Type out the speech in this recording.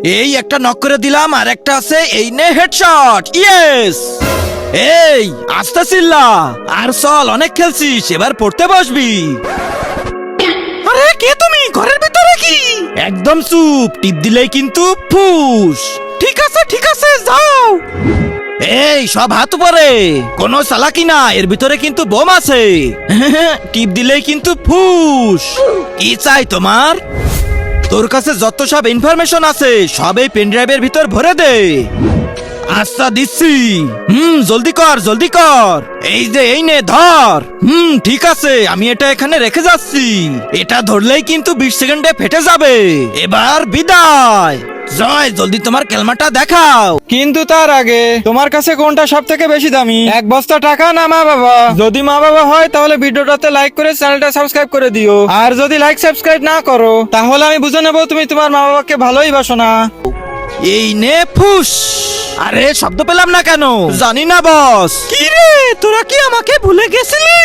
এই একটা নক করে দিলাম, আর একটা আছে, এই নে হেডশট। ইয়েস। এই আস্তে চিল্লা, আর চল, অনেক খেলছিস, এবার পড়তে বসবি। আরে কে তুমি, ঘরের ভিতরে কি? একদম চুপ, টিপ দিলেই কিন্তু ফুস। ঠিক আছে যাও। এই সব হাত উপরে, কোনো চালাকি না, এর ভিতরে কিন্তু বোম আছে। টিপ দিলেই কিন্তু ফুস। কি চাই তোমার? তোর কাছে যত সব ইনফরমেশন আছে সব এই পেন ড্রাইভের ভিতর ভরে দে। আচ্ছা দিচ্ছি। জলদি কর। এই যে এই নে ধর। ঠিক আছে, আমি এটা এখানে রেখে যাচ্ছি। এটা ধরলেই কিন্তু 20 সেকেন্ডে ফেটে যাবে। এবার বিদায়। জয়, জলদি তোমার কেলমাটা দেখাও। কিন্তু তার আগে তোমার কাছে কোনটা সব থেকে বেশি দামি, এক বস্তা টাকা না মা বাবা? যদি মা বাবা হয় তাহলে ভিডিওটাতে লাইক করে চ্যানেলটা সাবস্ক্রাইব করে দিও, আর যদি লাইক সাবস্ক্রাইব না করো তাহলে আমি বুঝে নেবো তুমি তোমার মা বাবাকে ভালোই বাসো না। এই নে ফুস। আরে শব্দ পেলাম না কেন? জানি না বস। কি রে, তোরা কি আমাকে ভুলে গেছিলি?